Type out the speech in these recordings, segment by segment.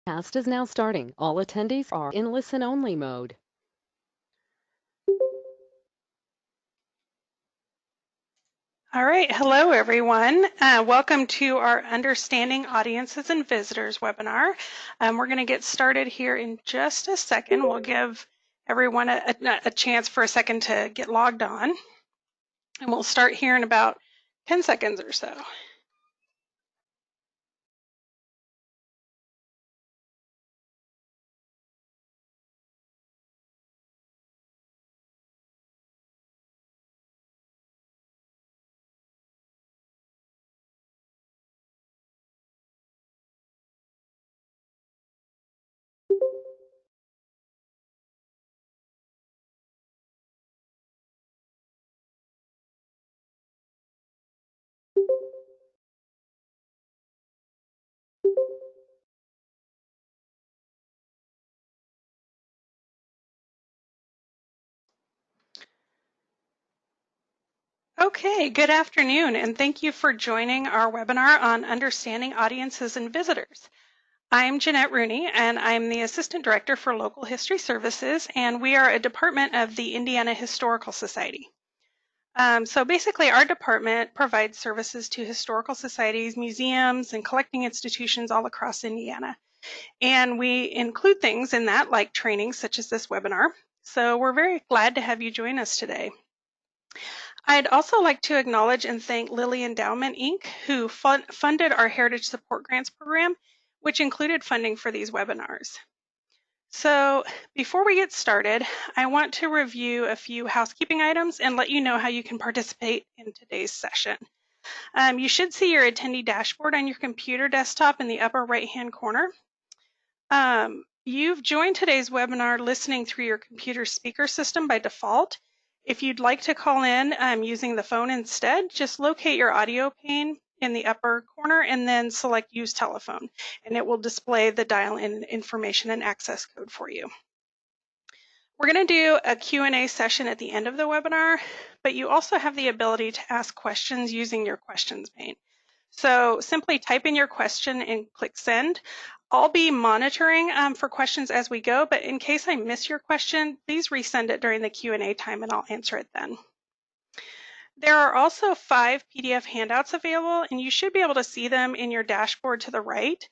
Cast is now starting. All attendees are in listen-only mode. All right, hello everyone. Welcome to our Understanding Audiences and Visitors webinar. We're going to get started here in just a second. We'll give everyone a chance for a second to get logged on. And we'll start here in about 10 seconds or so. Okay, good afternoon, and thank you for joining our webinar on Understanding Audiences and Visitors. I'm Jeanette Rooney, and I'm the Assistant Director for Local History Services, and we are a department of the Indiana Historical Society. So basically, our department provides services to historical societies, museums, and collecting institutions all across Indiana. And we include things in that like training, such as this webinar. So we're very glad to have you join us today. I'd also like to acknowledge and thank Lilly Endowment, Inc., who funded our Heritage Support Grants program, which included funding for these webinars. So before we get started, I want to review a few housekeeping items and let you know how you can participate in today's session. You should see your attendee dashboard on your computer desktop in the upper right-hand corner. You've joined today's webinar listening through your computer speaker system by default. If you'd like to call in using the phone instead, just locate your audio pane in the upper corner and then select Use Telephone, and it will display the dial-in information and access code for you. We're going to do a Q&A session at the end of the webinar, but you also have the ability to ask questions using your questions pane. So simply type in your question and click send. I'll be monitoring for questions as we go, but in case I miss your question, please resend it during the Q&A time and I'll answer it then. There are also 5 PDF handouts available, and you should be able to see them in your dashboard to the right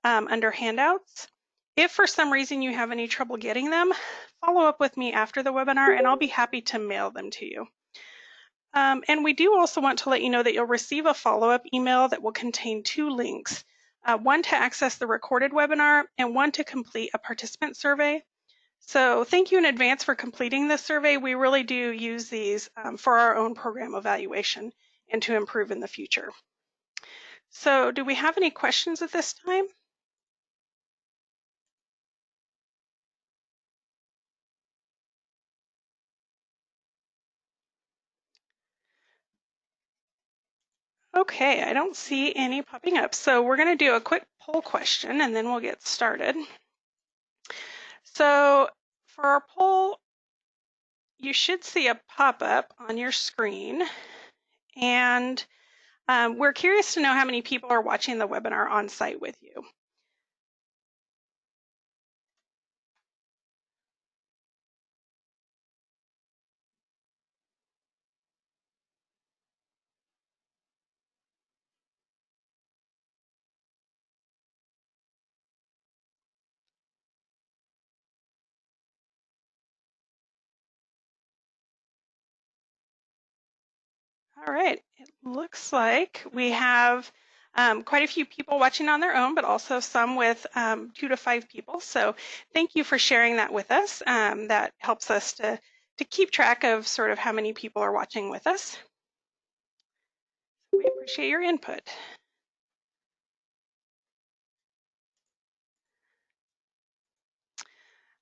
under Handouts. If for some reason you have any trouble getting them, follow up with me after the webinar and I'll be happy to mail them to you. And we do also want to let you know that you'll receive a follow-up email that will contain 2 links, one to access the recorded webinar and one to complete a participant survey. So thank you in advance for completing this survey. We really do use these for our own program evaluation and to improve in the future. So do we have any questions at this time? Okay, I don't see any popping up. So we're going to do a quick poll question and then we'll get started. So for our poll, you should see a pop-up on your screen, and we're curious to know how many people are watching the webinar on site with you. All right, it looks like we have quite a few people watching on their own, but also some with 2 to 5 people. So thank you for sharing that with us. That helps us to keep track of sort of how many people are watching with us. We appreciate your input.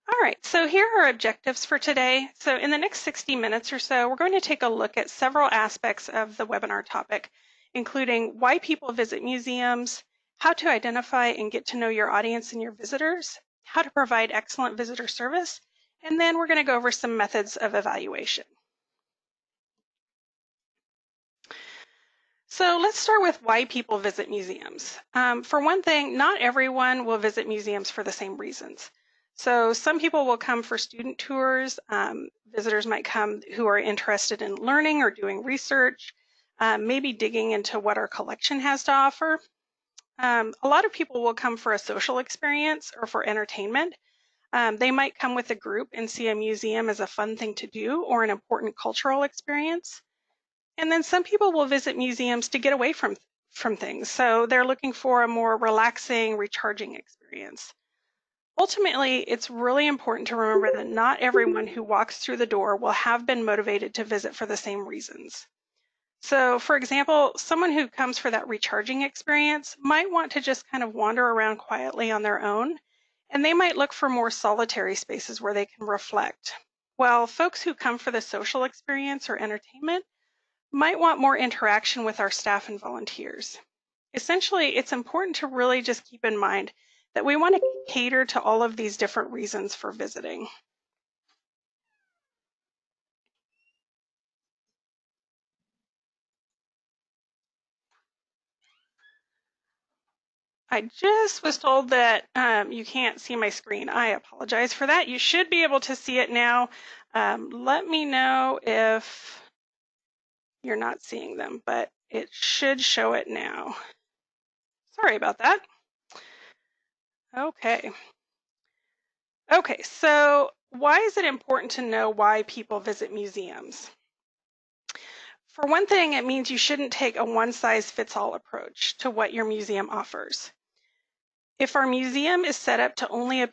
All right, so here are our objectives for today. So in the next 60 minutes or so, we're going to take a look at several aspects of the webinar topic, including why people visit museums, how to identify and get to know your audience and your visitors, how to provide excellent visitor service, and then we're going to go over some methods of evaluation. So let's start with why people visit museums. For one thing, not everyone will visit museums for the same reasons. So some people will come for student tours. Visitors might come who are interested in learning or doing research, maybe digging into what our collection has to offer. A lot of people will come for a social experience or for entertainment. They might come with a group and see a museum as a fun thing to do or an important cultural experience. And then some people will visit museums to get away from things. So they're looking for a more relaxing, recharging experience. Ultimately, it's really important to remember that not everyone who walks through the door will have been motivated to visit for the same reasons. So, for example, someone who comes for that recharging experience might want to just kind of wander around quietly on their own, and they might look for more solitary spaces where they can reflect. While folks who come for the social experience or entertainment might want more interaction with our staff and volunteers. Essentially, it's important to really just keep in mind that we want to cater to all of these different reasons for visiting. I just was told that you can't see my screen. I apologize for that. You should be able to see it now. Let me know if you're not seeing them, but it should show it now. Sorry about that. Okay. Okay, so why is it important to know why people visit museums? For one thing, it means you shouldn't take a one-size-fits-all approach to what your museum offers. If our museum is set up to only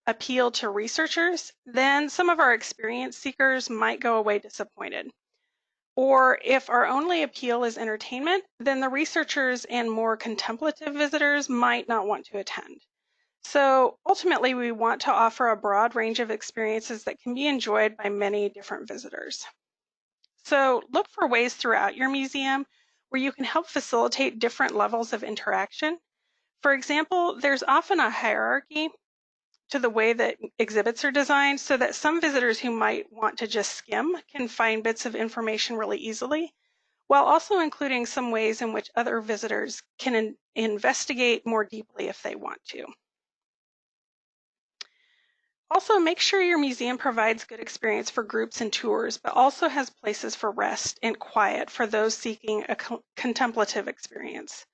appeal to researchers, then some of our experience seekers might go away disappointed. Or if our only appeal is entertainment, then the researchers and more contemplative visitors might not want to attend. So ultimately, we want to offer a broad range of experiences that can be enjoyed by many different visitors. So look for ways throughout your museum where you can help facilitate different levels of interaction. For example, there's often a hierarchy to the way that exhibits are designed so that some visitors who might want to just skim can find bits of information really easily, while also including some ways in which other visitors can investigate more deeply if they want to. Also, make sure your museum provides good experience for groups and tours, but also has places for rest and quiet for those seeking a contemplative experience.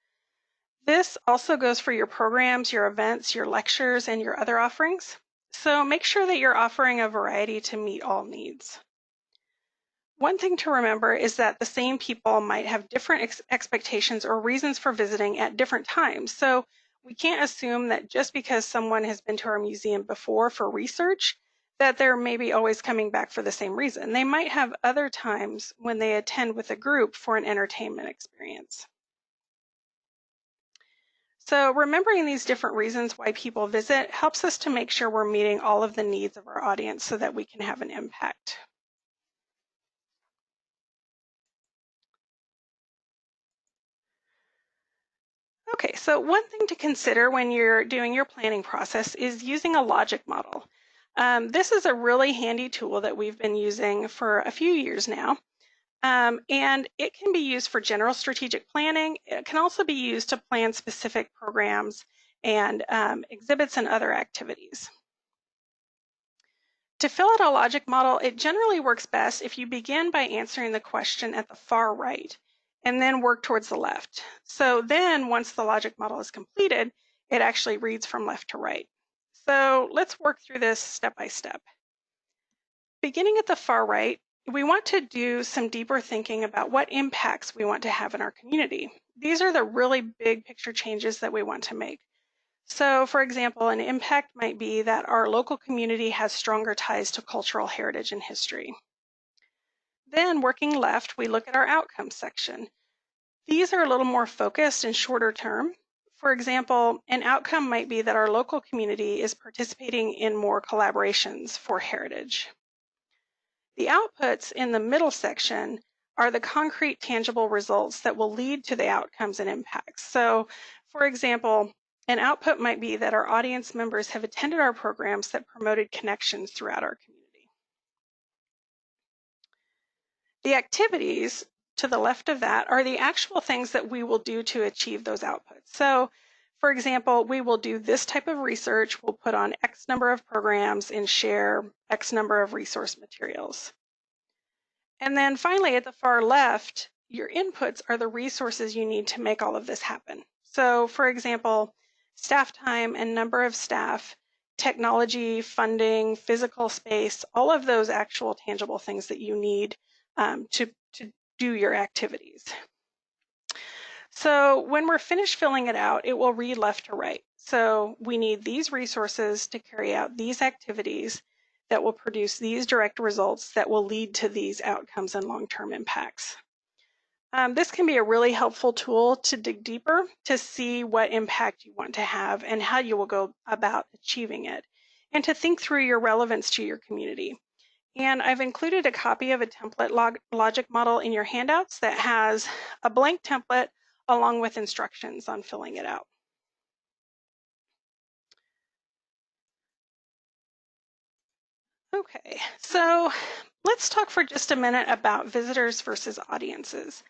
This also goes for your programs, your events, your lectures, and your other offerings. So make sure that you're offering a variety to meet all needs. One thing to remember is that the same people might have different expectations or reasons for visiting at different times. So we can't assume that just because someone has been to our museum before for research, that they're maybe always coming back for the same reason. They might have other times when they attend with a group for an entertainment experience. So remembering these different reasons why people visit helps us to make sure we're meeting all of the needs of our audience so that we can have an impact. Okay, so one thing to consider when you're doing your planning process is using a logic model. This is a really handy tool that we've been using for a few years now, and it can be used for general strategic planning. It can also be used to plan specific programs and exhibits and other activities. To fill out a logic model, it generally works best if you begin by answering the question at the far right and then work towards the left. So then once the logic model is completed, it actually reads from left to right. So let's work through this step by step. Beginning at the far right, we want to do some deeper thinking about what impacts we want to have in our community. These are the really big picture changes that we want to make. So, for example, an impact might be that our local community has stronger ties to cultural heritage and history. Then, working left, we look at our outcomes section. These are a little more focused and shorter term. For example, an outcome might be that our local community is participating in more collaborations for heritage. The outputs in the middle section are the concrete, tangible results that will lead to the outcomes and impacts. So, for example, an output might be that our audience members have attended our programs that promoted connections throughout our community. The activities to the left of that are the actual things that we will do to achieve those outputs. So, for example, we will do this type of research, we'll put on X number of programs and share X number of resource materials. And then finally, at the far left, your inputs are the resources you need to make all of this happen. So, for example, staff time and number of staff, technology, funding, physical space, all of those actual tangible things that you need to do your activities. So when we're finished filling it out, it will read left to right. So we need these resources to carry out these activities that will produce these direct results that will lead to these outcomes and long-term impacts. This can be a really helpful tool to dig deeper to see what impact you want to have and how you will go about achieving it, and to think through your relevance to your community. And I've included a copy of a template logic model in your handouts that has a blank template along with instructions on filling it out. Okay, so let's talk for just a minute about visitors versus audiences.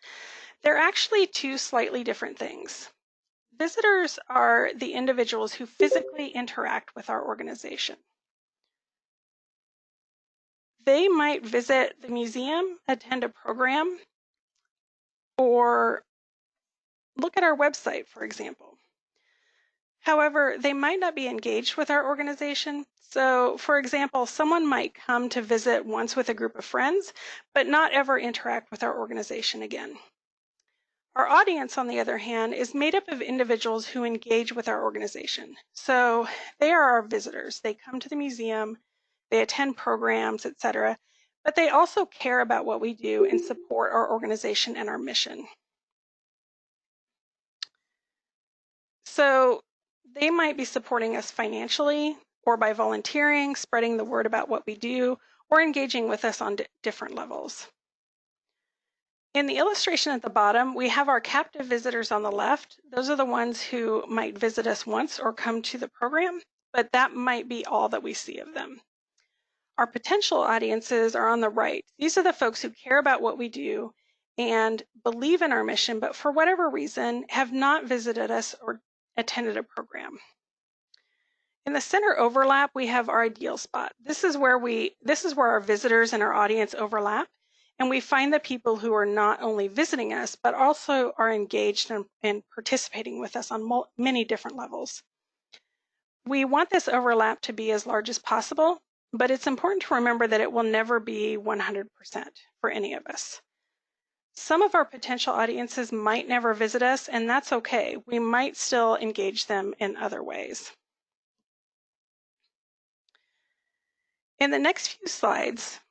They're actually two slightly different things. Visitors are the individuals who physically interact with our organization. They might visit the museum, attend a program, or look at our website, for example. However, they might not be engaged with our organization. So, for example, someone might come to visit once with a group of friends, but not ever interact with our organization again. Our audience, on the other hand, is made up of individuals who engage with our organization. So they are our visitors. They come to the museum, they attend programs, etc., but they also care about what we do and support our organization and our mission. So they might be supporting us financially or by volunteering, spreading the word about what we do, or engaging with us on different levels. In the illustration at the bottom, we have our captive visitors on the left. Those are the ones who might visit us once or come to the program, but that might be all that we see of them. Our potential audiences are on the right. These are the folks who care about what we do and believe in our mission, but for whatever reason have not visited us or attended a program. In the center overlap, we have our ideal spot. This is where our visitors and our audience overlap, and we find the people who are not only visiting us, but also are engaged and participating with us on many different levels. We want this overlap to be as large as possible, but it's important to remember that it will never be 100% for any of us. Some of our potential audiences might never visit us, and that's okay. We might still engage them in other ways. In the next few slides,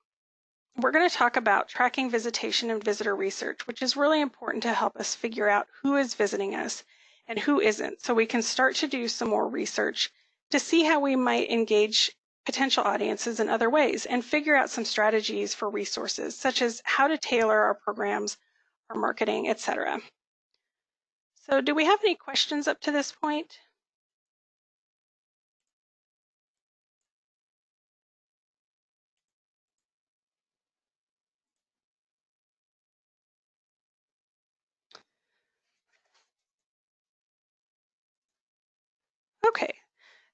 we're going to talk about tracking visitation and visitor research, which is really important to help us figure out who is visiting us and who isn't, so we can start to do some more research to see how we might engage potential audiences in other ways and figure out some strategies for resources, such as how to tailor our programs, our marketing, etc. So do we have any questions up to this point? Okay,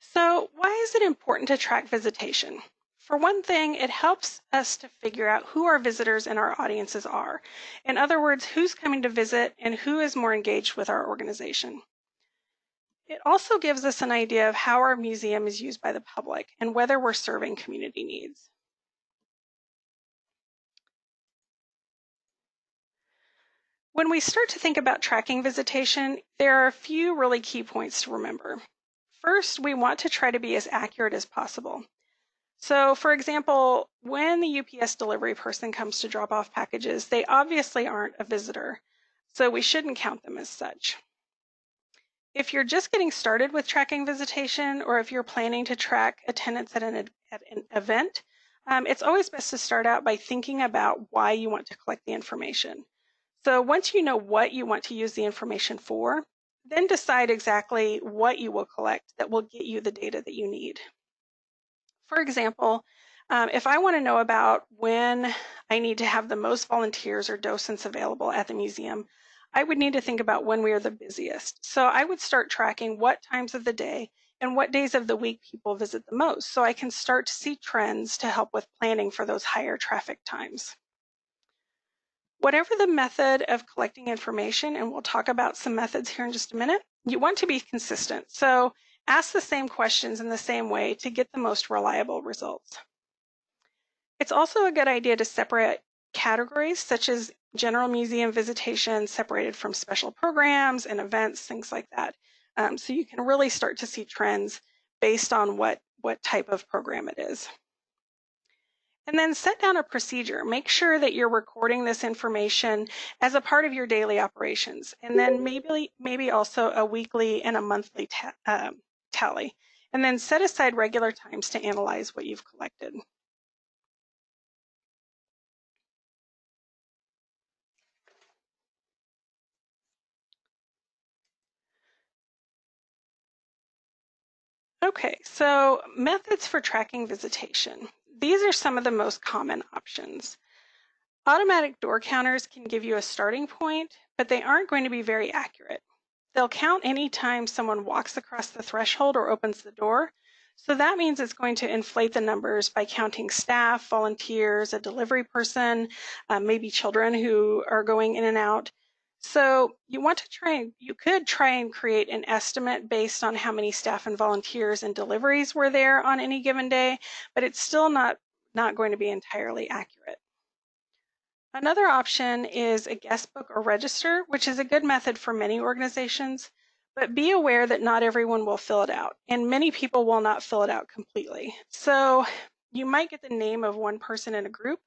so why is it important to track visitation? For one thing, it helps us to figure out who our visitors and our audiences are. In other words, who's coming to visit and who is more engaged with our organization. It also gives us an idea of how our museum is used by the public and whether we're serving community needs. When we start to think about tracking visitation, there are a few really key points to remember. First, we want to try to be as accurate as possible. So, for example, when the UPS delivery person comes to drop off packages, they obviously aren't a visitor, so we shouldn't count them as such. If you're just getting started with tracking visitation, or if you're planning to track attendance at an event, it's always best to start out by thinking about why you want to collect the information. So once you know what you want to use the information for, then decide exactly what you will collect that will get you the data that you need. For example, If I want to know about when I need to have the most volunteers or docents available at the museum, I would need to think about when we are the busiest. So I would start tracking what times of the day and what days of the week people visit the most, so I can start to see trends to help with planning for those higher traffic times. Whatever the method of collecting information, and we'll talk about some methods here in just a minute, you want to be consistent. So ask the same questions in the same way to get the most reliable results. It's also a good idea to separate categories such as general museum visitation separated from special programs and events, things like that. So you can really start to see trends based on what type of program it is. And then set down a procedure. Make sure that you're recording this information as a part of your daily operations. And then maybe also a weekly and a monthly tally. And then set aside regular times to analyze what you've collected. Okay, so methods for tracking visitation. These are some of the most common options. Automatic door counters can give you a starting point, but they aren't going to be very accurate. They'll count any time someone walks across the threshold or opens the door. So that means it's going to inflate the numbers by counting staff, volunteers, a delivery person, maybe children who are going in and out. So you could try and create an estimate based on how many staff and volunteers and deliveries were there on any given day, but it's still not going to be entirely accurate. Another option is a guestbook or register, which is a good method for many organizations, but be aware that not everyone will fill it out, and many people will not fill it out completely. So you might get the name of one person in a group,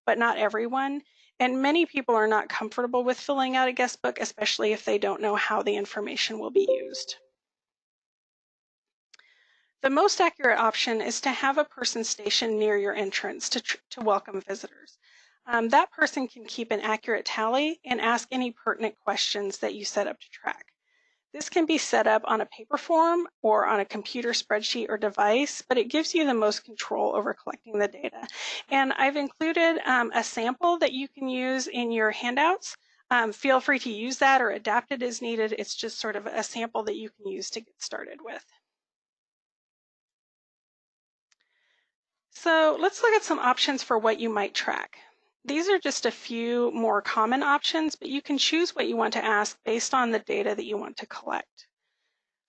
but not everyone, and many people are not comfortable with filling out a guestbook, especially if they don't know how the information will be used. The most accurate option is to have a person stationed near your entrance to welcome visitors. That person can keep an accurate tally and ask any pertinent questions that you set up to track. This can be set up on a paper form or on a computer spreadsheet or device, but it gives you the most control over collecting the data. And I've included a sample that you can use in your handouts. Feel free to use that or adapt it as needed. It's just sort of a sample that you can use to get started with. So let's look at some options for what you might track. These are just a few more common options, but you can choose what you want to ask based on the data that you want to collect.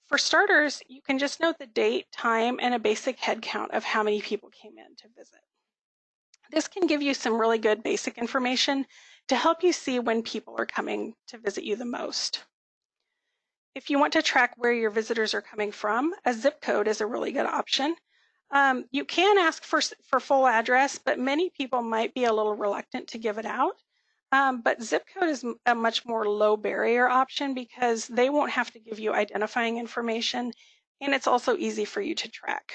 For starters, you can just note the date, time, and a basic head count of how many people came in to visit. This can give you some really good basic information to help you see when people are coming to visit you the most. If you want to track where your visitors are coming from, a zip code is a really good option. You can ask for full address, but many people might be a little reluctant to give it out. But zip code is a much more low barrier option because they won't have to give you identifying information, and it's also easy for you to track.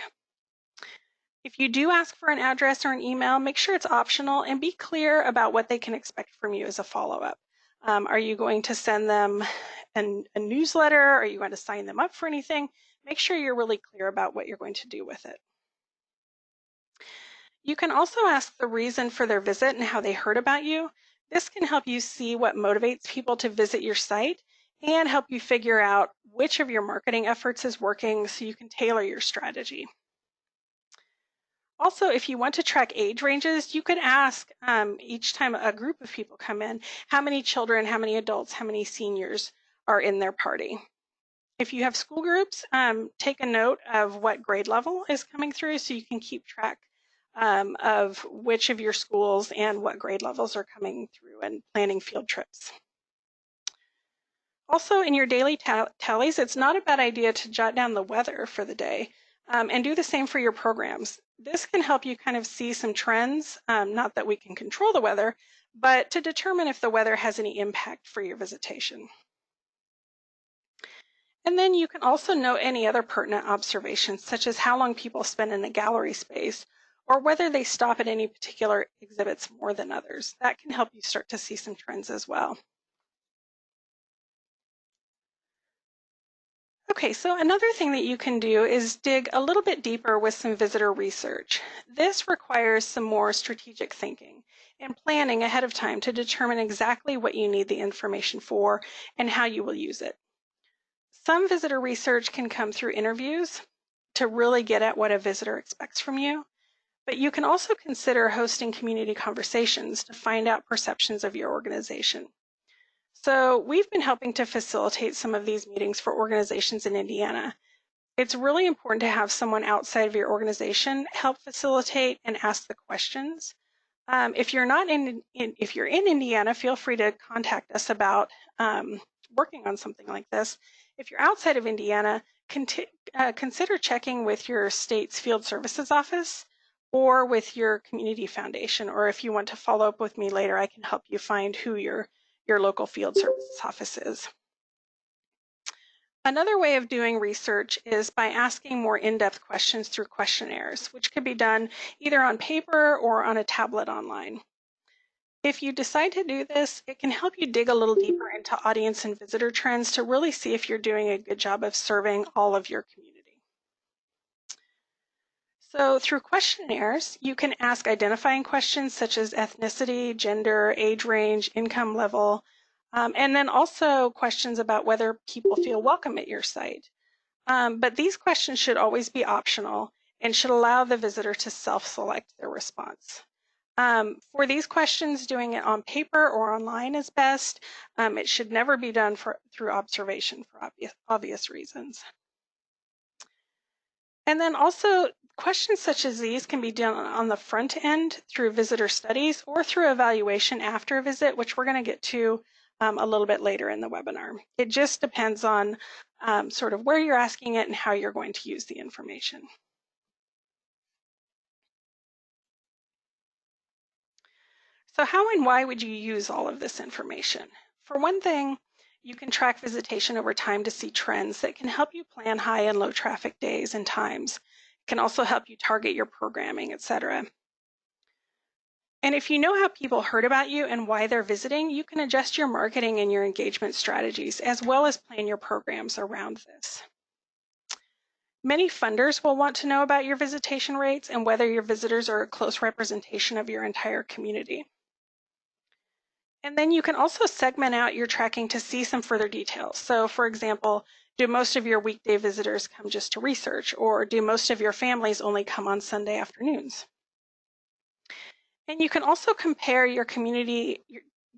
If you do ask for an address or an email, make sure it's optional and be clear about what they can expect from you as a follow-up. Are you going to send them a newsletter? Are you going to sign them up for anything? Make sure you're really clear about what you're going to do with it. You can also ask the reason for their visit and how they heard about you. This can help you see what motivates people to visit your site and help you figure out which of your marketing efforts is working so you can tailor your strategy. Also, if you want to track age ranges, you could ask each time a group of people come in, how many children, how many adults, how many seniors are in their party. If you have school groups, take a note of what grade level is coming through so you can keep track of which of your schools and what grade levels are coming through and planning field trips. Also, in your daily tallies, it's not a bad idea to jot down the weather for the day and do the same for your programs. This can help you kind of see some trends, not that we can control the weather, but to determine if the weather has any impact for your visitation. And then you can also note any other pertinent observations, such as how long people spend in a gallery space, or whether they stop at any particular exhibits more than others. That can help you start to see some trends as well. Okay, so another thing that you can do is dig a little bit deeper with some visitor research. This requires some more strategic thinking and planning ahead of time to determine exactly what you need the information for and how you will use it. Some visitor research can come through interviews to really get at what a visitor expects from you, but you can also consider hosting community conversations to find out perceptions of your organization. So we've been helping to facilitate some of these meetings for organizations in Indiana. It's really important to have someone outside of your organization help facilitate and ask the questions. If you're in Indiana, feel free to contact us about working on something like this. If you're outside of Indiana, consider checking with your state's field services office or with your community foundation. Or if you want to follow up with me later, I can help you find who your local field services office is. Another way of doing research is by asking more in-depth questions through questionnaires, which could be done either on paper or on a tablet online. If you decide to do this, it can help you dig a little deeper into audience and visitor trends to really see if you're doing a good job of serving all of your community. So through questionnaires, you can ask identifying questions such as ethnicity, gender, age range, income level, and then also questions about whether people feel welcome at your site. But these questions should always be optional and should allow the visitor to self-select their response. For these questions, doing it on paper or online is best. It should never be done through observation for obvious reasons. And then also, questions such as these can be done on the front end through visitor studies or through evaluation after a visit, which we're going to get to a little bit later in the webinar. It just depends on sort of where you're asking it and how you're going to use the information. So how and why would you use all of this information? For one thing, you can track visitation over time to see trends that can help you plan high and low traffic days and times. It can also help you target your programming, etc. And if you know how people heard about you and why they're visiting, you can adjust your marketing and your engagement strategies, as well as plan your programs around this. Many funders will want to know about your visitation rates and whether your visitors are a close representation of your entire community. And then you can also segment out your tracking to see some further details. So for example, do most of your weekday visitors come just to research, or do most of your families only come on Sunday afternoons? And you can also compare your community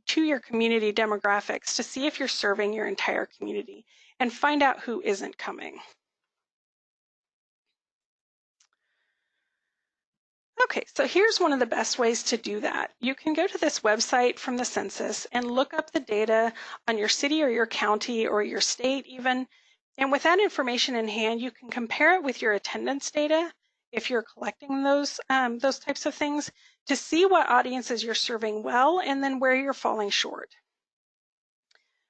to your community demographics to see if you're serving your entire community and find out who isn't coming. Okay, so here's one of the best ways to do that. You can go to this website from the census and look up the data on your city or your county or your state even. And with that information in hand, you can compare it with your attendance data if you're collecting those types of things to see what audiences you're serving well and then where you're falling short.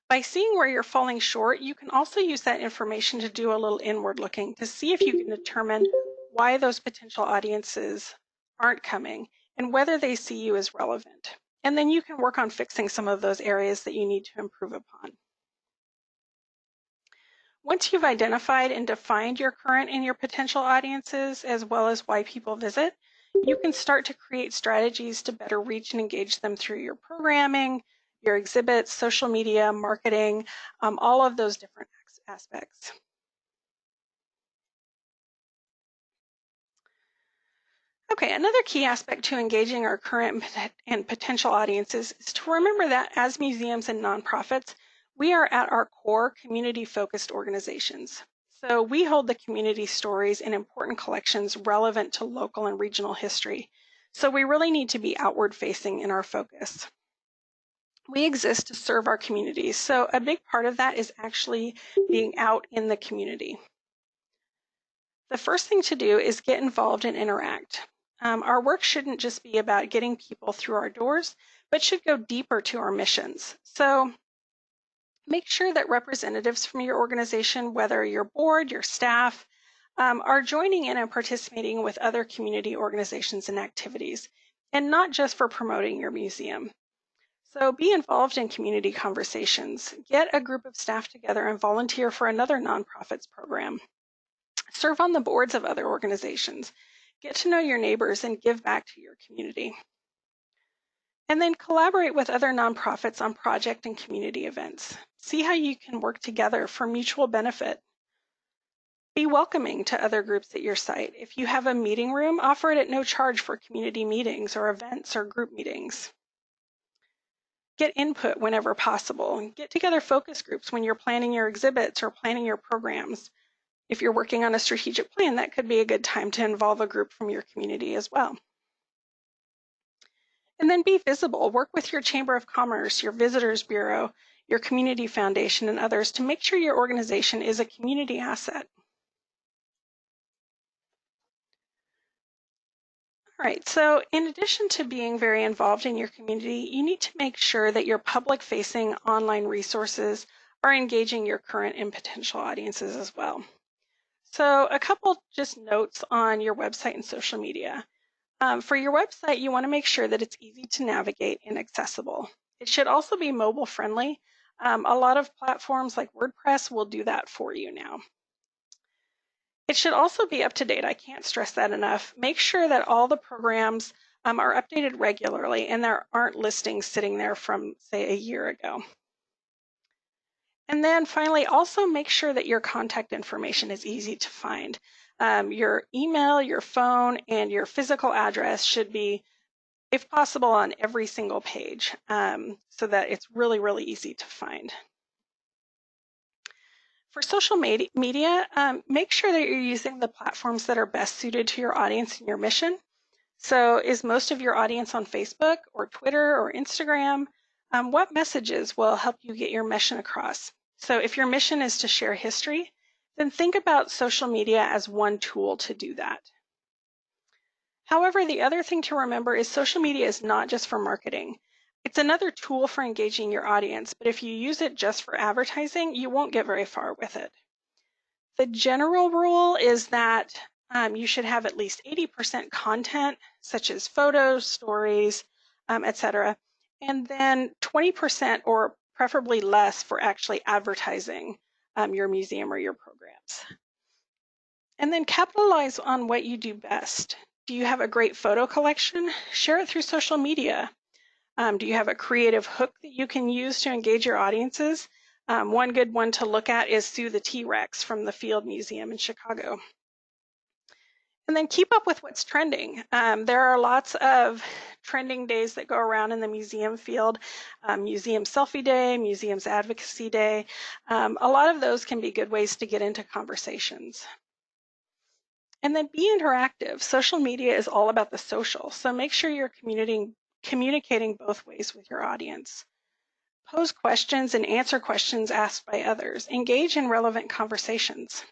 By seeing where you're falling short, you can also use that information to do a little inward looking to see if you can determine why those potential audiences aren't coming and whether they see you as relevant. And then you can work on fixing some of those areas that you need to improve upon. Once you've identified and defined your current and your potential audiences, as well as why people visit, you can start to create strategies to better reach and engage them through your programming, your exhibits, social media, marketing, all of those different aspects. Okay, another key aspect to engaging our current and potential audiences is to remember that as museums and nonprofits, we are at our core community-focused organizations. So we hold the community stories and important collections relevant to local and regional history. So we really need to be outward-facing in our focus. We exist to serve our communities, so a big part of that is actually being out in the community. The first thing to do is get involved and interact. Our work shouldn't just be about getting people through our doors, but should go deeper to our missions. So make sure that representatives from your organization, whether your board, your staff, are joining in and participating with other community organizations and activities, and not just for promoting your museum. So be involved in community conversations. Get a group of staff together and volunteer for another nonprofits program. Serve on the boards of other organizations. Get to know your neighbors and give back to your community. And then collaborate with other nonprofits on project and community events. See how you can work together for mutual benefit. Be welcoming to other groups at your site. If you have a meeting room, offer it at no charge for community meetings or events or group meetings. Get input whenever possible. Get together focus groups when you're planning your exhibits or planning your programs. If you're working on a strategic plan, that could be a good time to involve a group from your community as well. And then be visible. Work with your Chamber of Commerce, your Visitors Bureau, your Community Foundation, and others to make sure your organization is a community asset. All right, so in addition to being very involved in your community, you need to make sure that your public-facing online resources are engaging your current and potential audiences as well. So a couple just notes on your website and social media. For your website, you want to make sure that it's easy to navigate and accessible. It should also be mobile friendly. A lot of platforms like WordPress will do that for you now. It should also be up to date. I can't stress that enough. Make sure that all the programs are updated regularly and there aren't listings sitting there from, say, a year ago. And then finally, also make sure that your contact information is easy to find. Your email, your phone, and your physical address should be, if possible, on every single page so that it's really, really easy to find. For social media, make sure that you're using the platforms that are best suited to your audience and your mission. So is most of your audience on Facebook or Twitter or Instagram? What messages will help you get your mission across? So if your mission is to share history, then think about social media as one tool to do that. However, the other thing to remember is social media is not just for marketing. It's another tool for engaging your audience, but if you use it just for advertising, you won't get very far with it. The general rule is that you should have at least 80% content, such as photos, stories, etc., and then 20% or preferably less for actually advertising your museum or your programs. And then capitalize on what you do best. Do you have a great photo collection? Share it through social media. Do you have a creative hook that you can use to engage your audiences? One good one to look at is Sue the T-Rex from the Field Museum in Chicago. And then keep up with what's trending. There are lots of trending days that go around in the museum field. Museum Selfie Day, Museums Advocacy Day. A lot of those can be good ways to get into conversations. And then be interactive. Social media is all about the social, so make sure you're communicating both ways with your audience. Pose questions and answer questions asked by others. Engage in relevant conversations.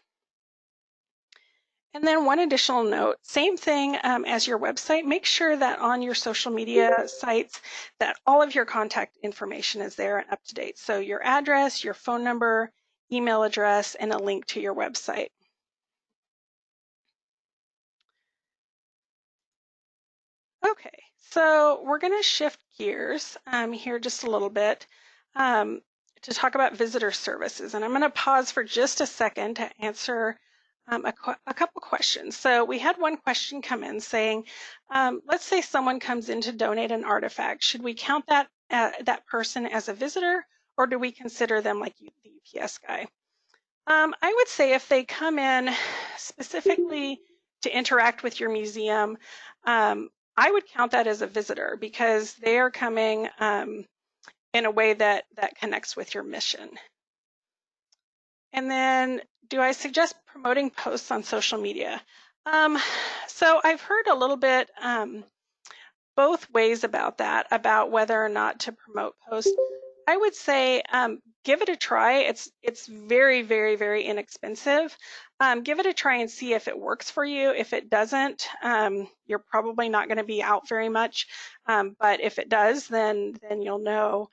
And then one additional note, same thing as your website, make sure that on your social media sites that all of your contact information is there and up to date. So your address, your phone number, email address, and a link to your website. Okay, so we're going to shift gears here just a little bit to talk about visitor services. And I'm going to pause for just a second to answer a couple questions. So we had one question come in saying, let's say someone comes in to donate an artifact. Should we count that person as a visitor, or do we consider them like the UPS guy? I would say if they come in specifically to interact with your museum, I would count that as a visitor because they are coming in a way that connects with your mission. And then, do I suggest promoting posts on social media? So I've heard a little bit both ways about that, about whether or not to promote posts. I would say give it a try. It's very, very, very inexpensive. Give it a try and see if it works for you. If it doesn't, you're probably not going to be out very much. But if it does, then you'll know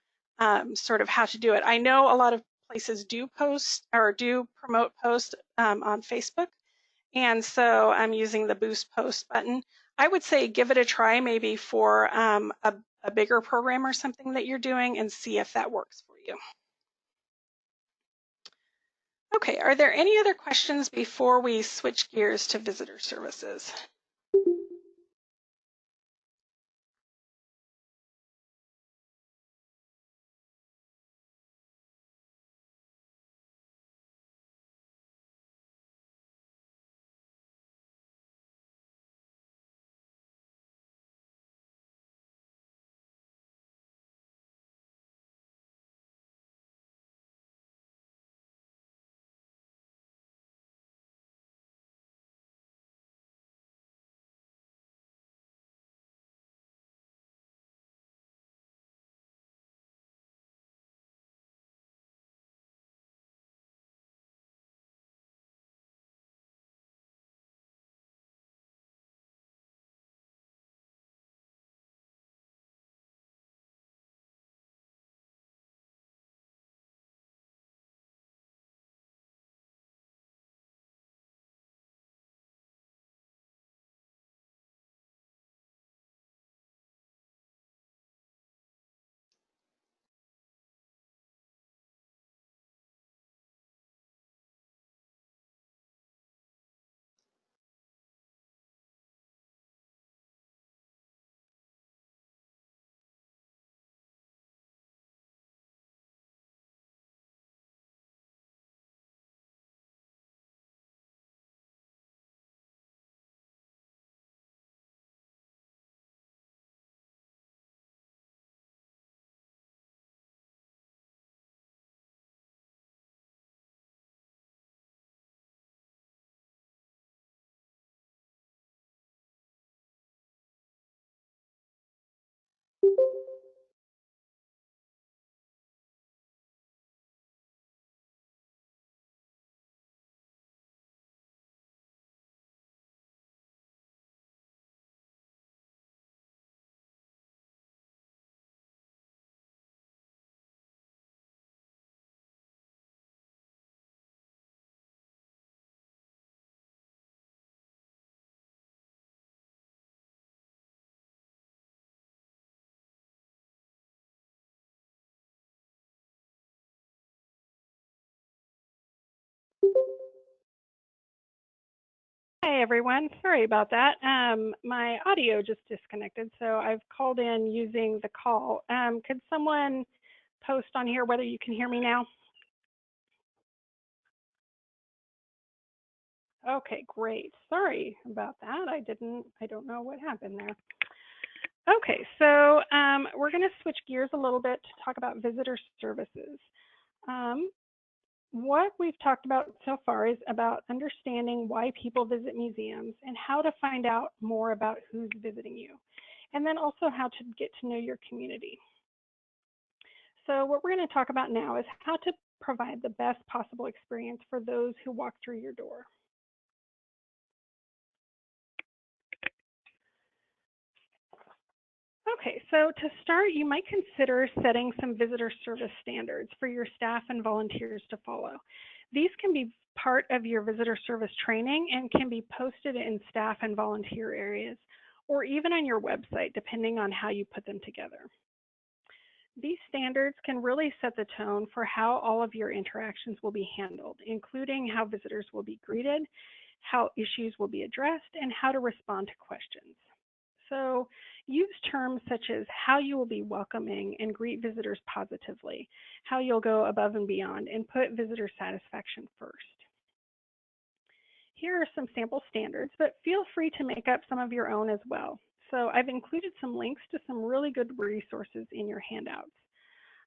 sort of how to do it. I know a lot of places do post or do promote posts on Facebook. And so I'm using the boost post button. I would say give it a try maybe for a a bigger program or something that you're doing and see if that works for you. Okay, are there any other questions before we switch gears to visitor services? Hi, everyone. Sorry about that. My audio just disconnected, so I've called in using the call. Could someone post on here whether you can hear me now? Okay, great. Sorry about that. I don't know what happened there. Okay, so we're going to switch gears a little bit to talk about visitor services. What we've talked about so far is about understanding why people visit museums and how to find out more about who's visiting you, and then also how to get to know your community. So what we're going to talk about now is how to provide the best possible experience for those who walk through your door. Okay, so to start, you might consider setting some visitor service standards for your staff and volunteers to follow. These can be part of your visitor service training and can be posted in staff and volunteer areas, or even on your website, depending on how you put them together. These standards can really set the tone for how all of your interactions will be handled, including how visitors will be greeted, how issues will be addressed, and how to respond to questions. So use terms such as how you will be welcoming and greet visitors positively, how you'll go above and beyond, and put visitor satisfaction first. Here are some sample standards, but feel free to make up some of your own as well. So I've included some links to some really good resources in your handouts.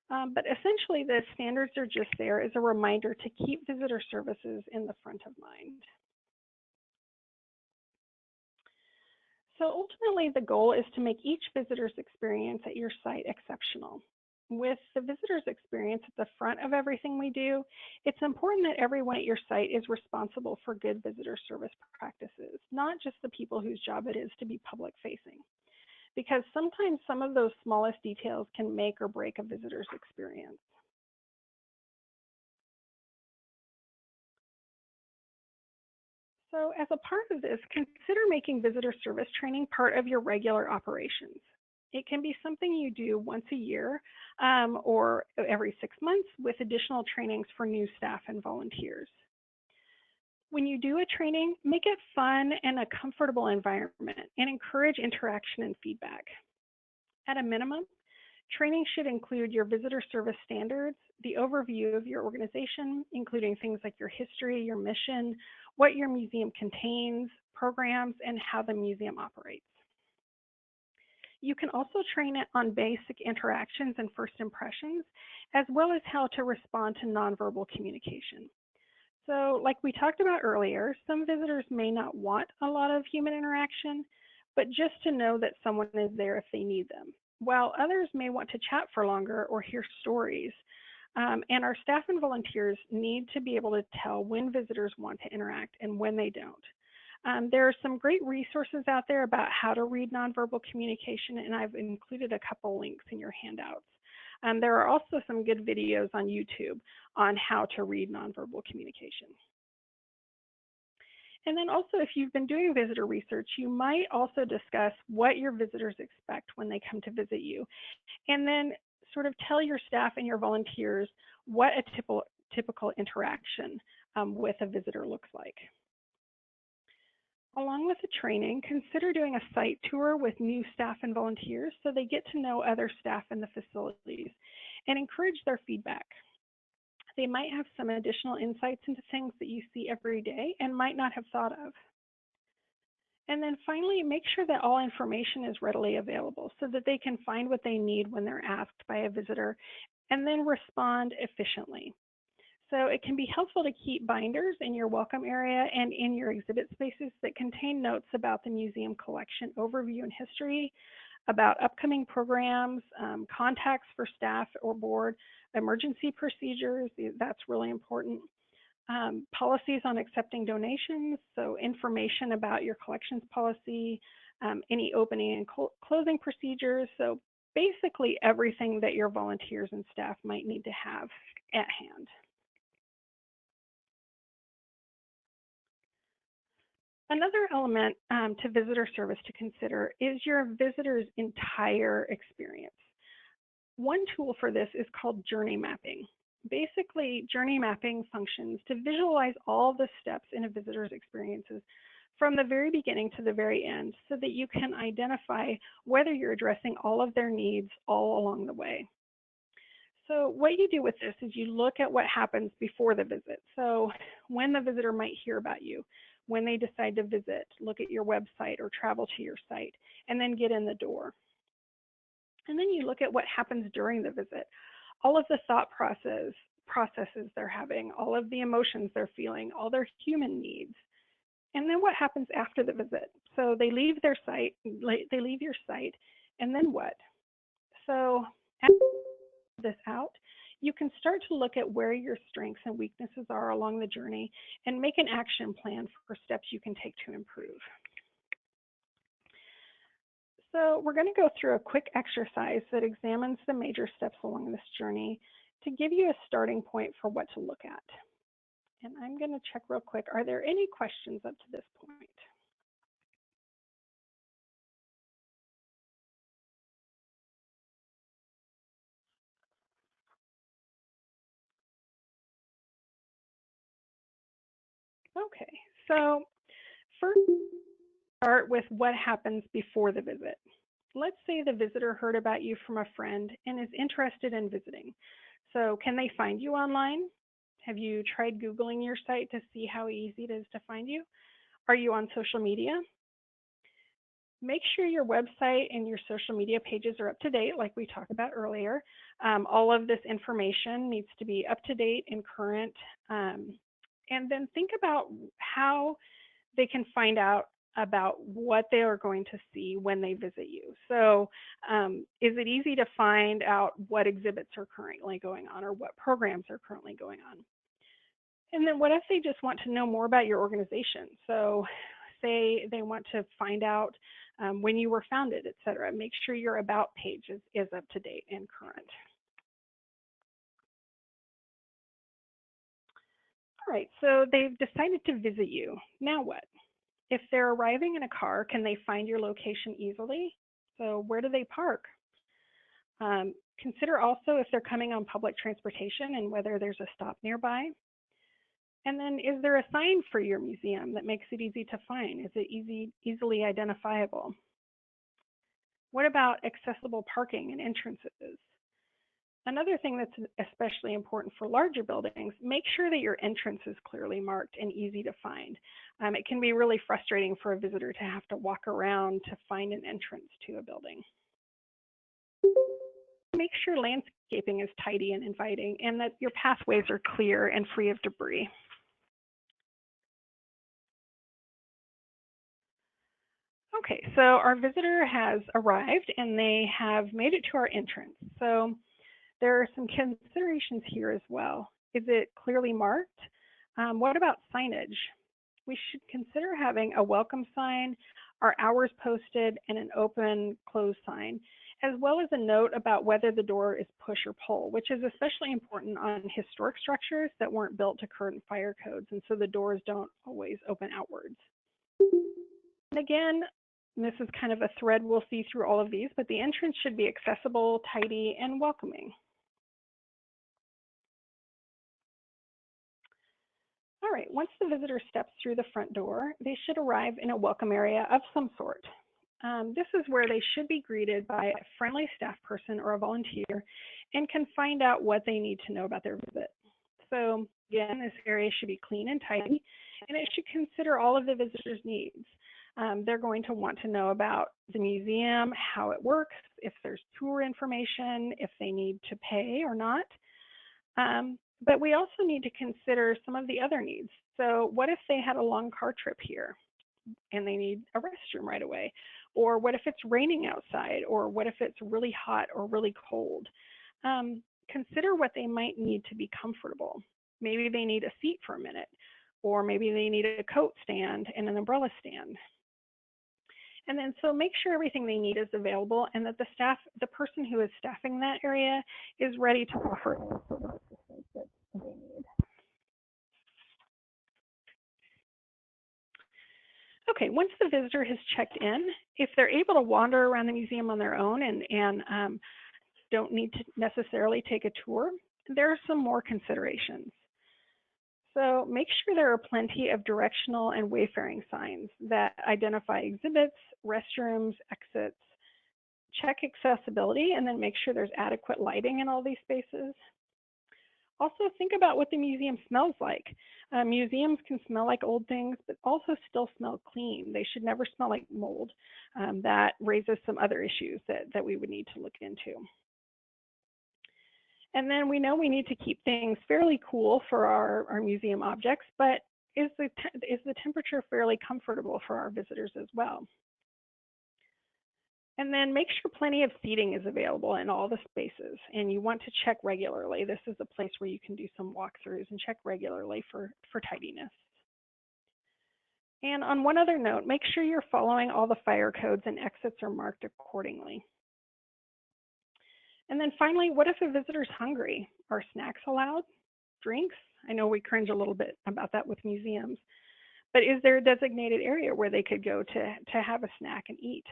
But essentially, the standards are just there as a reminder to keep visitor services in the front of mind. So ultimately, the goal is to make each visitor's experience at your site exceptional. With the visitor's experience at the front of everything we do, it's important that everyone at your site is responsible for good visitor service practices, not just the people whose job it is to be public facing. Because sometimes some of those smallest details can make or break a visitor's experience. So as a part of this, consider making visitor service training part of your regular operations. It can be something you do once a year or every 6 months with additional trainings for new staff and volunteers. When you do a training, make it fun and a comfortable environment and encourage interaction and feedback. At a minimum, training should include your visitor service standards, the overview of your organization, including things like your history, your mission, what your museum contains, programs, and how the museum operates. You can also train it on basic interactions and first impressions, as well as how to respond to nonverbal communication. So, like we talked about earlier, some visitors may not want a lot of human interaction, but just to know that someone is there if they need them, while others may want to chat for longer or hear stories. And our staff and volunteers need to be able to tell when visitors want to interact and when they don't. There are some great resources out there about how to read nonverbal communication, and I've included a couple links in your handouts. There are also some good videos on YouTube on how to read nonverbal communication. And then also, if you've been doing visitor research, you might also discuss what your visitors expect when they come to visit you, and then sort of tell your staff and your volunteers what a typical interaction with a visitor looks like. Along with the training, consider doing a site tour with new staff and volunteers so they get to know other staff in the facilities and encourage their feedback. They might have some additional insights into things that you see every day and might not have thought of. And then finally, make sure that all information is readily available so that they can find what they need when they're asked by a visitor and then respond efficiently. So it can be helpful to keep binders in your welcome area and in your exhibit spaces that contain notes about the museum collection overview and history, about upcoming programs, contacts for staff or board, emergency procedures, that's really important, policies on accepting donations, so information about your collections policy, any opening and closing procedures, so basically everything that your volunteers and staff might need to have at hand. Another element to visitor service to consider is your visitor's entire experience. One tool for this is called journey mapping. Basically, journey mapping functions to visualize all the steps in a visitor's experiences from the very beginning to the very end so that you can identify whether you're addressing all of their needs all along the way. So what you do with this is you look at what happens before the visit. So when the visitor might hear about you, when they decide to visit, look at your website or travel to your site, and then get in the door. And then you look at what happens during the visit, all of the thought processes they're having, all of the emotions they're feeling, all their human needs. And then what happens after the visit? So they leave their site, they leave your site, and then what? So after this out, you can start to look at where your strengths and weaknesses are along the journey and make an action plan for steps you can take to improve. So we're going to go through a quick exercise that examines the major steps along this journey to give you a starting point for what to look at. And I'm going to check real quick, are there any questions up to this point? Okay, so first, start with what happens before the visit. Let's say the visitor heard about you from a friend and is interested in visiting. So can they find you online? Have you tried Googling your site to see how easy it is to find you? Are you on social media? Make sure your website and your social media pages are up to date, like we talked about earlier. All of this information needs to be up to date and current. And then think about how they can find out about what they are going to see when they visit you. So is it easy to find out what exhibits are currently going on or what programs are currently going on? And then what if they just want to know more about your organization? So say they want to find out when you were founded, et cetera. Make sure your about page is up to date and current. All right, so they've decided to visit you. Now what? If they're arriving in a car, can they find your location easily? So where do they park? Consider also if they're coming on public transportation and whether there's a stop nearby. And then is there a sign for your museum that makes it easy to find? Is it easily identifiable? What about accessible parking and entrances? Another thing that's especially important for larger buildings, make sure that your entrance is clearly marked and easy to find. It can be really frustrating for a visitor to have to walk around to find an entrance to a building. Make sure landscaping is tidy and inviting and that your pathways are clear and free of debris. Okay, so our visitor has arrived and they have made it to our entrance. So there are some considerations here as well. Is it clearly marked? What about signage? We should consider having a welcome sign, our hours posted, and an open close sign, as well as a note about whether the door is push or pull, which is especially important on historic structures that weren't built to current fire codes, and so the doors don't always open outwards. And again, this is kind of a thread we'll see through all of these, but the entrance should be accessible, tidy, and welcoming. All right, once the visitor steps through the front door, they should arrive in a welcome area of some sort. This is where they should be greeted by a friendly staff person or a volunteer and can find out what they need to know about their visit. So again, this area should be clean and tidy, and it should consider all of the visitor's needs. They're going to want to know about the museum, how it works, if there's tour information, if they need to pay or not. But we also need to consider some of the other needs. So what if they had a long car trip here and they need a restroom right away? Or what if it's raining outside? Or what if it's really hot or really cold? Consider what they might need to be comfortable. Maybe they need a seat for a minute, or maybe they need a coat stand and an umbrella stand. And then so make sure everything they need is available and that the person who is staffing that area is ready to offer any sort of assistance that they need. Okay, once the visitor has checked in, if they're able to wander around the museum on their own and don't need to necessarily take a tour, there are some more considerations. So make sure there are plenty of directional and wayfaring signs that identify exhibits, restrooms, exits. Check accessibility and then make sure there's adequate lighting in all these spaces. Also think about what the museum smells like. Museums can smell like old things, but also still smell clean. They should never smell like mold. That raises some other issues that we would need to look into. And then we know we need to keep things fairly cool for our museum objects, but is the temperature fairly comfortable for our visitors as well? And then make sure plenty of seating is available in all the spaces, and you want to check regularly. This is a place where you can do some walkthroughs and check regularly for tidiness. And on one other note, make sure you're following all the fire codes and exits are marked accordingly. And then finally, what if a visitor's hungry? Are snacks allowed? Drinks? I know we cringe a little bit about that with museums, but is there a designated area where they could go to have a snack and eat?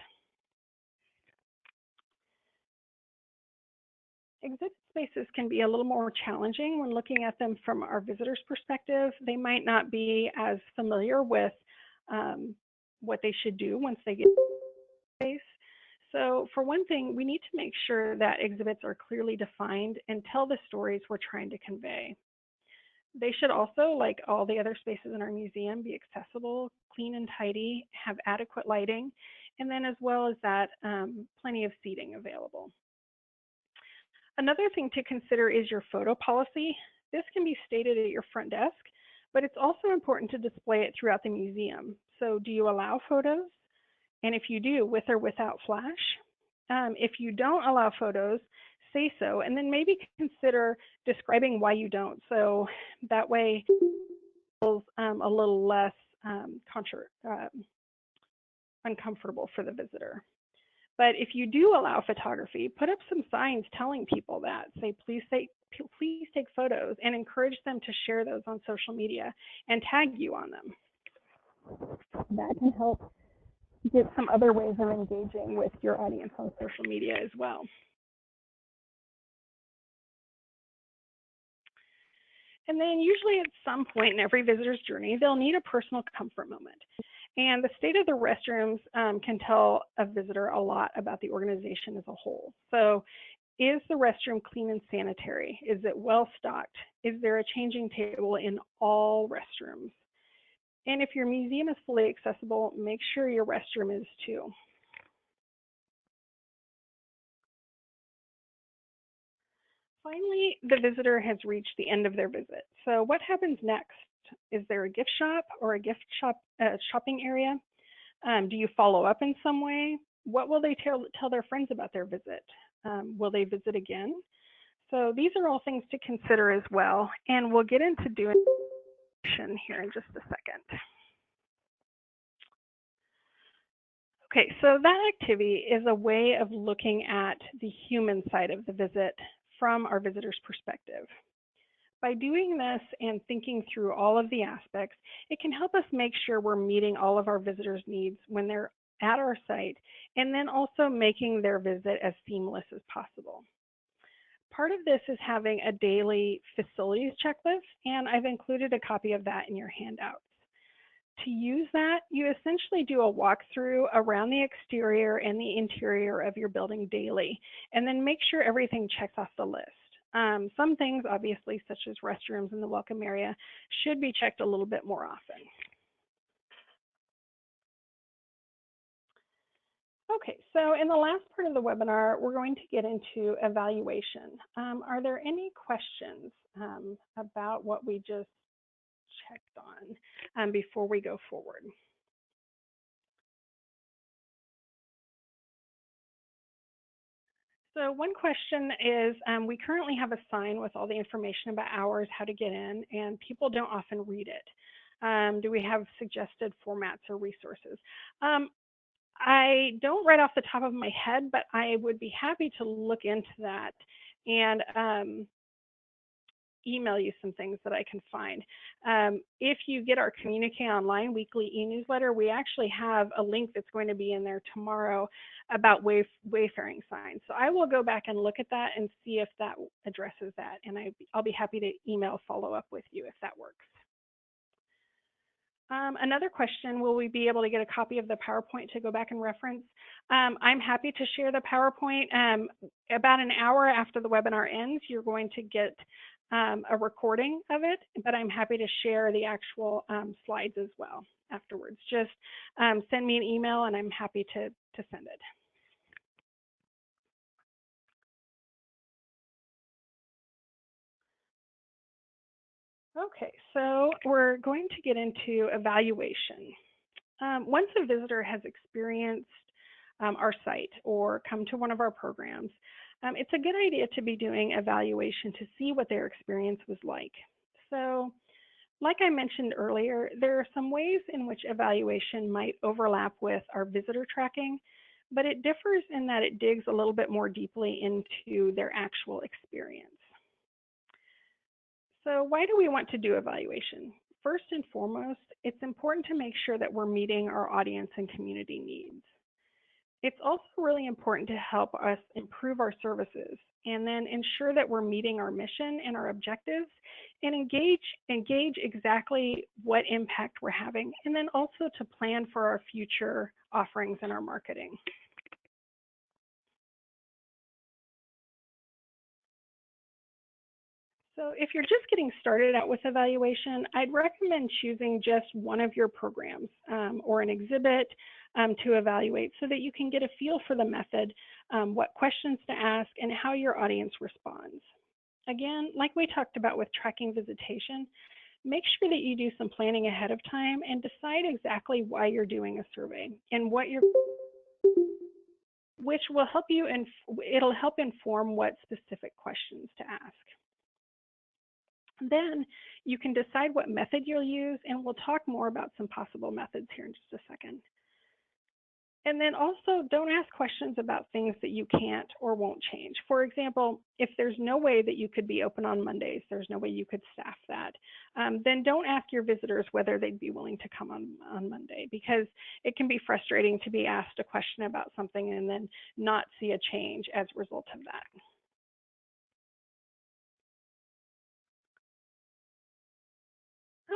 Exhibit spaces can be a little more challenging when looking at them from our visitor's perspective. They might not be as familiar with what they should do once they get to the space. So for one thing, we need to make sure that exhibits are clearly defined and tell the stories we're trying to convey. They should also, like all the other spaces in our museum, be accessible, clean and tidy, have adequate lighting, and then as well as that, plenty of seating available. Another thing to consider is your photo policy. This can be stated at your front desk, but it's also important to display it throughout the museum. So do you allow photos? And if you do, with or without flash? If you don't allow photos, say so, and then maybe consider describing why you don't. So that way it feels a little less uncomfortable for the visitor. But if you do allow photography, put up some signs telling people that. Say, please take photos, and encourage them to share those on social media and tag you on them. That can help get some other ways of engaging with your audience on social media as well. And then usually at some point in every visitor's journey, they'll need a personal comfort moment. And the state of the restrooms can tell a visitor a lot about the organization as a whole. So is the restroom clean and sanitary? Is it well stocked? Is there a changing table in all restrooms? And if your museum is fully accessible, make sure your restroom is too. Finally, the visitor has reached the end of their visit. So what happens next? Is there a gift shop or a gift shop shopping area? Do you follow up in some way? What will they tell their friends about their visit? Will they visit again? So these are all things to consider as well. And we'll get into doing here in just a second. Okay, so that activity is a way of looking at the human side of the visit from our visitor's perspective. By doing this and thinking through all of the aspects, it can help us make sure we're meeting all of our visitors' needs when they're at our site, and then also making their visit as seamless as possible. Part of this is having a daily facilities checklist, and I've included a copy of that in your handouts. To use that, you essentially do a walkthrough around the exterior and the interior of your building daily, and then make sure everything checks off the list. Some things, obviously, such as restrooms in the welcome area, should be checked a little bit more often. Okay, so in the last part of the webinar, we're going to get into evaluation. Are there any questions about what we just checked on before we go forward? So one question is, we currently have a sign with all the information about hours, how to get in, and people don't often read it. Do we have suggested formats or resources? I don't right off the top of my head, but I would be happy to look into that and email you some things that I can find. If you get our Communicate Online weekly e-newsletter, we actually have a link that's going to be in there tomorrow about wayfaring signs. So I will go back and look at that and see if that addresses that, and I'll be happy to email follow up with you if that works. Another question, will we be able to get a copy of the PowerPoint to go back and reference? I'm happy to share the PowerPoint. About an hour after the webinar ends, you're going to get a recording of it, but I'm happy to share the actual slides as well afterwards. Just send me an email and I'm happy to send it. Okay, so we're going to get into evaluation. Once a visitor has experienced our site or come to one of our programs, it's a good idea to be doing evaluation to see what their experience was like. So, like I mentioned earlier, there are some ways in which evaluation might overlap with our visitor tracking, but it differs in that it digs a little bit more deeply into their actual experience. So why do we want to do evaluation? First and foremost, it's important to make sure that we're meeting our audience and community needs. It's also really important to help us improve our services and then ensure that we're meeting our mission and our objectives and engage exactly what impact we're having, and then also to plan for our future offerings and our marketing. So if you're just getting started out with evaluation, I'd recommend choosing just one of your programs or an exhibit to evaluate so that you can get a feel for the method, what questions to ask, and how your audience responds. Again, like we talked about with tracking visitation, make sure that you do some planning ahead of time and decide exactly why you're doing a survey and what you're, which will help you, and it'll help inform what specific questions to ask. Then you can decide what method you'll use, and we'll talk more about some possible methods here in just a second. And then also don't ask questions about things that you can't or won't change. For example, if there's no way that you could be open on Mondays, there's no way you could staff that, then don't ask your visitors whether they'd be willing to come on Monday, because it can be frustrating to be asked a question about something and then not see a change as a result of that.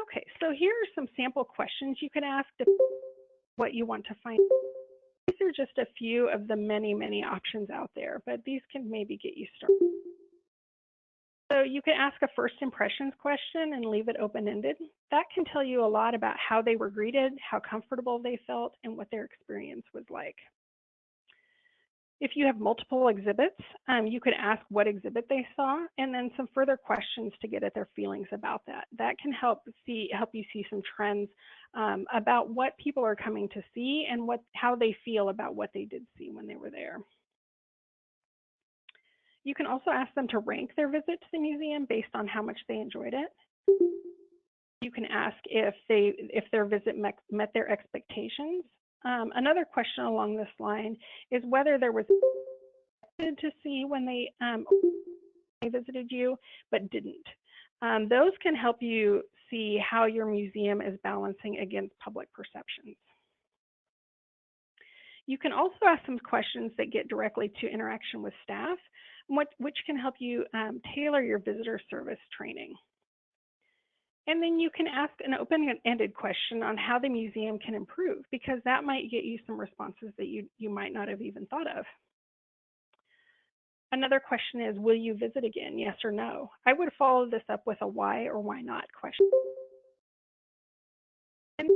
Okay, so here are some sample questions you can ask to what you want to find. These are just a few of the many, many options out there, but these can maybe get you started. So you can ask a first impressions question and leave it open-ended. That can tell you a lot about how they were greeted, how comfortable they felt, and what their experience was like. If you have multiple exhibits, you could ask what exhibit they saw, and then some further questions to get at their feelings about that. That can help you see some trends about what people are coming to see and how they feel about what they did see when they were there. You can also ask them to rank their visit to the museum based on how much they enjoyed it. You can ask if their visit met their expectations. Another question along this line is whether there was to see when they visited you but didn't. Those can help you see how your museum is balancing against public perceptions. You can also ask some questions that get directly to interaction with staff, which can help you tailor your visitor service training. And then you can ask an open-ended question on how the museum can improve, because that might get you some responses that you might not have even thought of. Another question is, will you visit again, yes or no? I would follow this up with a why or why not question. And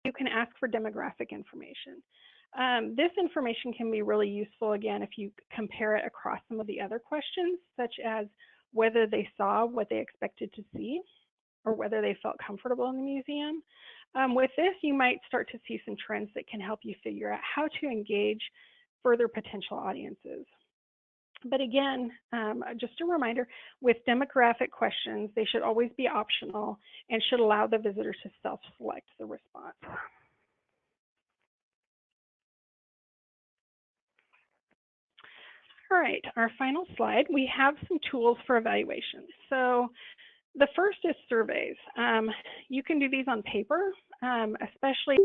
you can ask for demographic information. This information can be really useful, again, if you compare it across some of the other questions, such as whether they saw what they expected to see, or whether they felt comfortable in the museum. With this, you might start to see some trends that can help you figure out how to engage further potential audiences. But again, just a reminder, with demographic questions, they should always be optional and should allow the visitor to self-select the response. All right, our final slide, we have some tools for evaluation. So the first is surveys. You can do these on paper, especially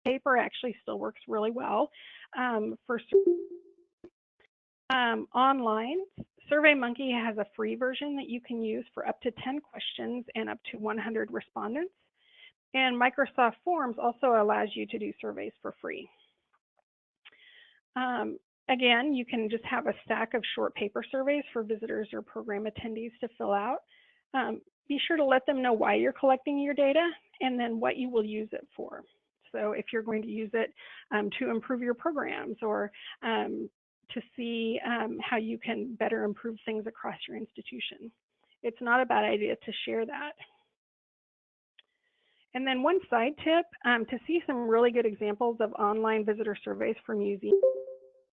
paper actually still works really well for online. SurveyMonkey has a free version that you can use for up to 10 questions and up to 100 respondents. And Microsoft Forms also allows you to do surveys for free. Again, you can just have a stack of short paper surveys for visitors or program attendees to fill out. Be sure to let them know why you're collecting your data and then what you will use it for. So if you're going to use it to improve your programs or to see how you can better improve things across your institution. It's not a bad idea to share that. And then one side tip, to see some really good examples of online visitor surveys for museums,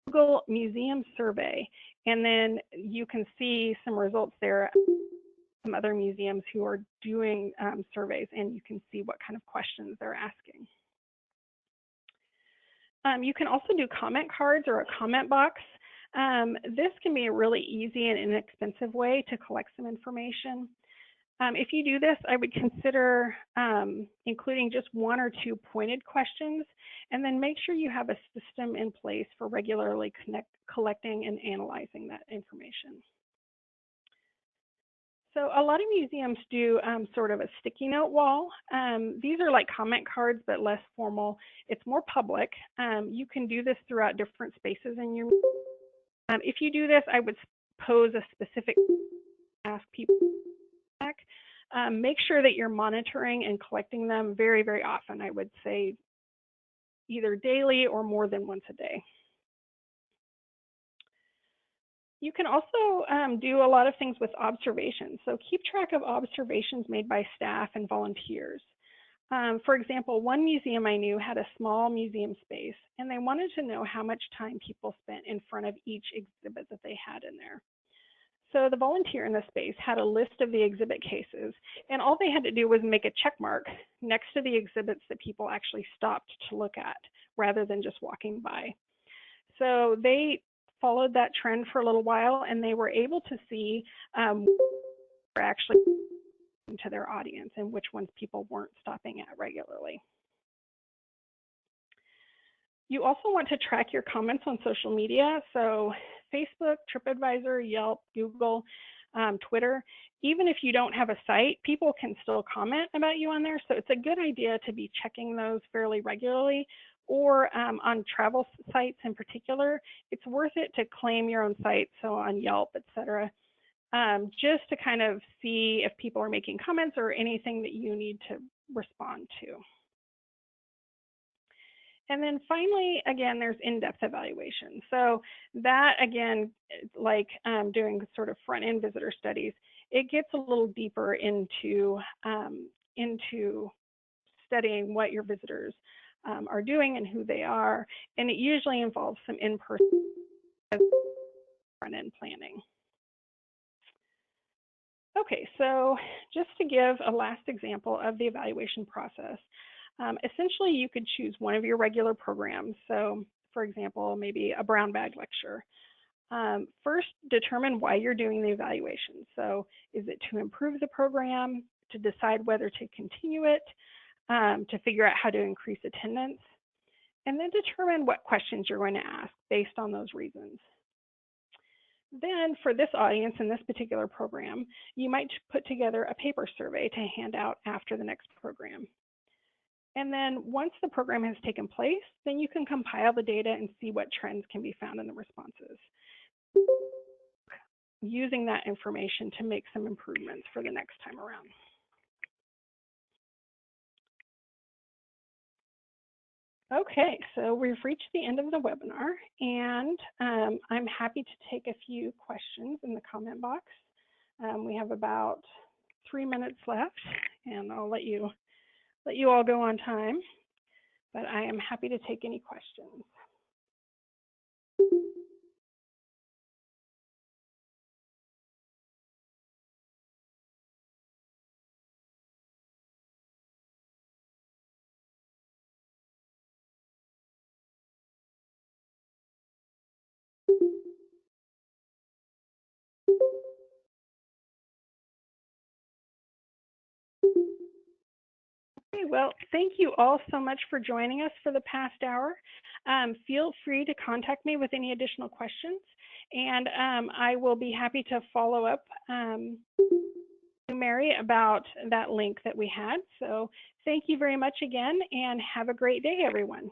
Google Museum Survey, and then you can see some results there from other museums who are doing surveys, and you can see what kind of questions they're asking. You can also do comment cards or a comment box. This can be a really easy and inexpensive way to collect some information. If you do this, I would consider including just 1 or 2 pointed questions, and then make sure you have a system in place for regularly collecting and analyzing that information. So a lot of museums do sort of a sticky note wall. These are like comment cards, but less formal. It's more public. You can do this throughout different spaces in your museum. If you do this, I would pose a specific ask people. Make sure that you're monitoring and collecting them very, very often. I would say either daily or more than once a day. You can also do a lot of things with observations. So keep track of observations made by staff and volunteers. For example, one museum I knew had a small museum space, and they wanted to know how much time people spent in front of each exhibit that they had in there. So the volunteer in the space had a list of the exhibit cases, and all they had to do was make a check mark next to the exhibits that people actually stopped to look at, rather than just walking by. So they followed that trend for a little while, and they were able to see actually to their audience and which ones people weren't stopping at regularly. You also want to track your comments on social media. So Facebook, TripAdvisor, Yelp, Google, Twitter. Even if you don't have a site, people can still comment about you on there. So it's a good idea to be checking those fairly regularly, or on travel sites in particular. It's worth it to claim your own site, so on Yelp, etc., just to kind of see if people are making comments or anything that you need to respond to. And then finally, again, there's in-depth evaluation. So that, again, like doing sort of front-end visitor studies, it gets a little deeper into studying what your visitors are doing and who they are. And it usually involves some in-person front-end planning. Okay, so just to give a last example of the evaluation process, essentially you could choose one of your regular programs. So for example, maybe a brown bag lecture. First, determine why you're doing the evaluation. So is it to improve the program, to decide whether to continue it, to figure out how to increase attendance, and then determine what questions you're going to ask based on those reasons. Then for this audience in this particular program, you might put together a paper survey to hand out after the next program. And then once the program has taken place, then you can compile the data and see what trends can be found in the responses, using that information to make some improvements for the next time around. Okay, so we've reached the end of the webinar, and I'm happy to take a few questions in the comment box. We have about 3 minutes left, and I'll let you all go on time, but I am happy to take any questions. Okay, well, thank you all so much for joining us for the past hour. Feel free to contact me with any additional questions, and I will be happy to follow up Mary about that link that we had. So thank you very much again, and have a great day, everyone.